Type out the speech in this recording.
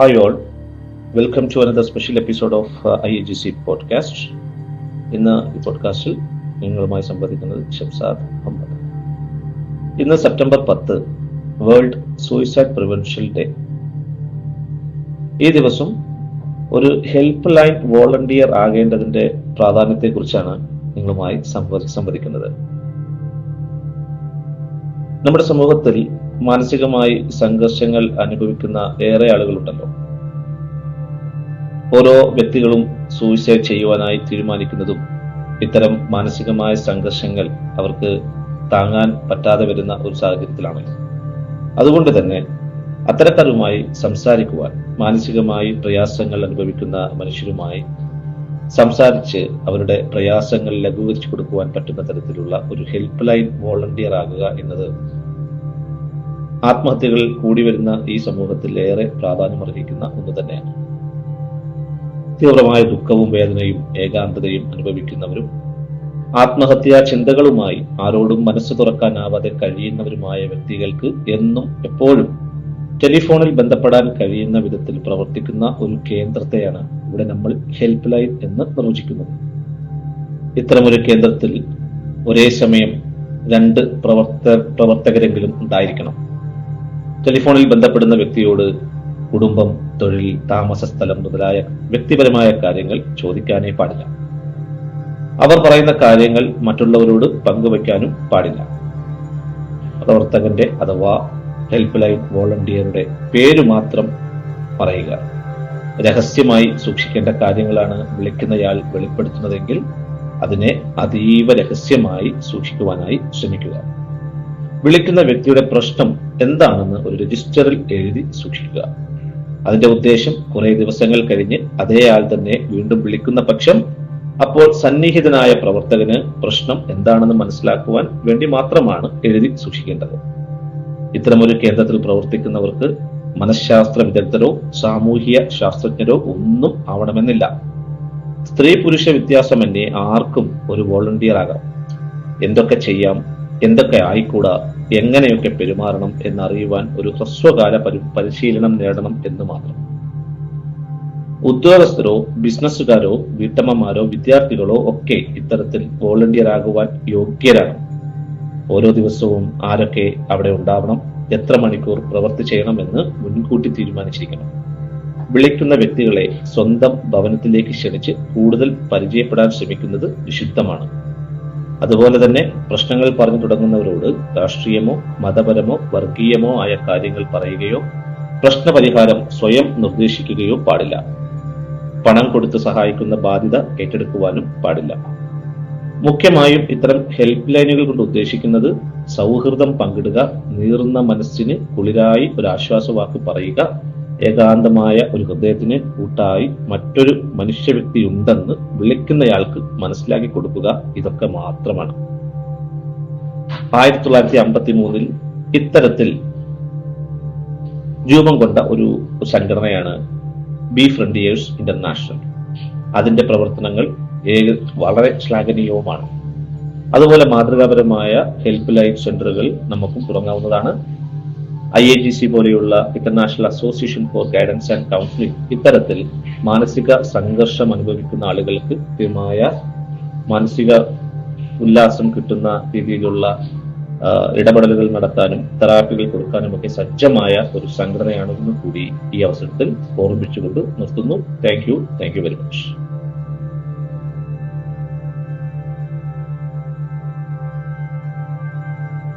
Hi all, welcome to another special episode of IAGC podcast. ഇന്ന് ഈ പോഡ്കാസ്റ്റിൽ നിങ്ങളുമായി സംവദിക്കുന്നത് ഷംസാദ് അഹമ്മദ്. ഇന്ന് September 10 world suicide prevention day. ഈ ദിവസം ഒരു ഹെൽപ്പ് ലൈൻ വോളണ്ടിയർ ആകേണ്ടതിന്റെ പ്രാധാന്യത്തെക്കുറിച്ചാണ് നിങ്ങളുമായി സംവദിക്കുന്നത്. നമ്മുടെ സമൂഹത്തിൽ മാനസികമായി സംഘർഷങ്ങൾ അനുഭവിക്കുന്ന ഏറെ ആളുകളുണ്ടല്ലോ. ഓരോ വ്യക്തികളും സൂയിസൈഡ് ചെയ്യുവാനായി തീരുമാനിക്കുന്നതും ഇത്തരം മാനസികമായ സംഘർഷങ്ങൾ അവർക്ക് താങ്ങാൻ പറ്റാതെ വരുന്ന ഒരു സാഹചര്യത്തിലാണ്. അതുകൊണ്ട് തന്നെ അത്തരക്കാരുമായി സംസാരിക്കുവാൻ, മാനസികമായി പ്രയാസങ്ങൾ അനുഭവിക്കുന്ന മനുഷ്യരുമായി സംസാരിച്ച് അവരുടെ പ്രയാസങ്ങൾ ലഘൂകരിച്ചു കൊടുക്കുവാൻ പറ്റുന്ന തരത്തിലുള്ള ഒരു ഹെൽപ്പ് ലൈൻ വോളണ്ടിയർ ആകുക എന്നത് ആത്മഹത്യകൾ കൂടി വരുന്ന ഈ സമൂഹത്തിൽ ഏറെ പ്രാധാന്യമർഹിക്കുന്ന ഒന്ന് തന്നെയാണ്. തീവ്രമായ ദുഃഖവും വേദനയും ഏകാന്തതയും അനുഭവിക്കുന്നവരും ആത്മഹത്യാ ചിന്തകളുമായി ആരോടും മനസ്സ് തുറക്കാനാവാതെ കഴിയുന്നവരുമായ വ്യക്തികൾക്ക് എന്നും എപ്പോഴും ടെലിഫോണിൽ ബന്ധപ്പെടാൻ കഴിയുന്ന വിധത്തിൽ പ്രവർത്തിക്കുന്ന ഒരു കേന്ദ്രത്തെയാണ് ഇവിടെ നമ്മൾ ഹെൽപ്പ് ലൈൻ എന്ന് നിർവചിക്കുന്നത്. ഇത്തരമൊരു കേന്ദ്രത്തിൽ ഒരേ സമയം 2 പ്രവർത്തകരെങ്കിലും ഉണ്ടായിരിക്കണം. ടെലിഫോണിൽ ബന്ധപ്പെടുന്ന വ്യക്തിയോട് കുടുംബം, തൊഴിൽ, താമസ സ്ഥലം മുതലായ വ്യക്തിപരമായ കാര്യങ്ങൾ ചോദിക്കാനേ പാടില്ല. അവർ പറയുന്ന കാര്യങ്ങൾ മറ്റുള്ളവരോട് പങ്കുവയ്ക്കാനും പാടില്ല. പ്രവർത്തകന്റെ അഥവാ ഹെൽപ്പ് ലൈൻ വോളണ്ടിയറുടെ പേര് മാത്രം പറയുക. രഹസ്യമായി സൂക്ഷിക്കേണ്ട കാര്യങ്ങളാണ് വിളിക്കുന്നയാൾ വെളിപ്പെടുത്തുന്നതെങ്കിൽ അതിനെ അതീവ രഹസ്യമായി സൂക്ഷിക്കുവാനായി ശ്രമിക്കുക. വിളിക്കുന്ന വ്യക്തിയുടെ പ്രശ്നം എന്താണെന്ന് ഒരു രജിസ്റ്ററിൽ എഴുതി സൂക്ഷിക്കുക. അതിന്റെ ഉദ്ദേശം കുറെ ദിവസങ്ങൾ കഴിഞ്ഞ് അതേ ആൾ തന്നെ വീണ്ടും വിളിക്കുന്ന പക്ഷം അപ്പോൾ സന്നിഹിതനായ പ്രവർത്തകന് പ്രശ്നം എന്താണെന്ന് മനസ്സിലാക്കുവാൻ വേണ്ടി മാത്രമാണ് എഴുതി സൂക്ഷിക്കേണ്ടത്. ഇത്തരമൊരു കേന്ദ്രത്തിൽ പ്രവർത്തിക്കുന്നവർക്ക് മനഃശാസ്ത്ര വിദഗ്ധരോ സാമൂഹ്യ ശാസ്ത്രജ്ഞരോ ഒന്നും ആവണമെന്നില്ല. സ്ത്രീ പുരുഷ വ്യത്യാസമന്യേ ആർക്കും ഒരു വോളണ്ടിയർ ആകാം. എന്തൊക്കെ ചെയ്യാം, എന്തൊക്കെ ആയിക്കൂടാ, എങ്ങനെയൊക്കെ പെരുമാറണം എന്നറിയുവാൻ ഒരു ഹ്രസ്വകാല പരിശീലനം നേടണം എന്ന് മാത്രം. ഉദ്യോഗസ്ഥരോ ബിസിനസ്സുകാരോ വീട്ടമ്മമാരോ വിദ്യാർത്ഥികളോ ഒക്കെ ഇത്തരത്തിൽ വോളണ്ടിയർ ആകുവാൻ യോഗ്യരാണ്. ഓരോ ദിവസവും ആരൊക്കെ അവിടെ ഉണ്ടാവണം, എത്ര മണിക്കൂർ പ്രവൃത്തി ചെയ്യണമെന്ന് മുൻകൂട്ടി തീരുമാനിച്ചിരിക്കണം. വിളിക്കുന്ന വ്യക്തികളെ സ്വന്തം ഭവനത്തിലേക്ക് ക്ഷണിച്ച് കൂടുതൽ പരിചയപ്പെടാൻ ശ്രമിക്കുന്നത് നിഷിദ്ധമാണ്. അതുപോലെ തന്നെ പ്രശ്നങ്ങൾ പറഞ്ഞു തുടങ്ങുന്നവരോട് രാഷ്ട്രീയമോ മതപരമോ വർഗീയമോ ആയ കാര്യങ്ങൾ പറയുകയോ പ്രശ്നപരിഹാരം സ്വയം നിർദ്ദേശിക്കുകയോ പാടില്ല. പണം കൊടുത്ത് സഹായിക്കുന്ന ബാധ്യത ഏറ്റെടുക്കുവാനും പാടില്ല. മുഖ്യമായും ഇത്തരം ഹെൽപ്പ് ലൈനുകൾ കൊണ്ട് ഉദ്ദേശിക്കുന്നത് സൗഹൃദം പങ്കിടുക, നീറുന്ന മനസ്സിന് കുളിരായി ഒരു ആശ്വാസവാക്ക് പറയുക, ഏകാന്തമായ ഒരു ഹൃദയത്തിന് കൂട്ടായി മറ്റൊരു മനുഷ്യ വ്യക്തി ഉണ്ടെന്ന് വിളിക്കുന്നയാൾക്ക് മനസ്സിലാക്കി കൊടുക്കുക. ഇതൊക്കെ മാത്രമാണ്. 1953 ഇത്തരത്തിൽ രൂപം കൊണ്ട ഒരു സംഘടനയാണ് ബിഫ്രണ്ടിയേഴ്സ് ഇന്റർനാഷണൽ. അതിന്റെ പ്രവർത്തനങ്ങൾ വളരെ ശ്ലാഘനീയവുമാണ്. അതുപോലെ മാതൃകാപരമായ ഹെൽപ്പ് ലൈൻ സെന്ററുകൾ നമുക്കും തുടങ്ങാവുന്നതാണ്. IAGC പോലെയുള്ള international association for guidance and counselling ഇത്തരത്തിൽ മാനസിക സംഘർഷം അനുഭവിക്കുന്ന ആളുകൾക്ക് കൃത്യമായ മാനസിക ഉല്ലാസം കിട്ടുന്ന രീതിയിലുള്ള ഇടപെടലുകൾ നടത്താനും തെറാപ്പികൾ കൊടുക്കാനും ഒക്കെ സജ്ജമായ ഒരു സംഘടനയാണെന്ന് കൂടി ഈ അവസരത്തിൽ ഓർമ്മിച്ചുകൊണ്ട് നിർത്തുന്നു. Thank you very much.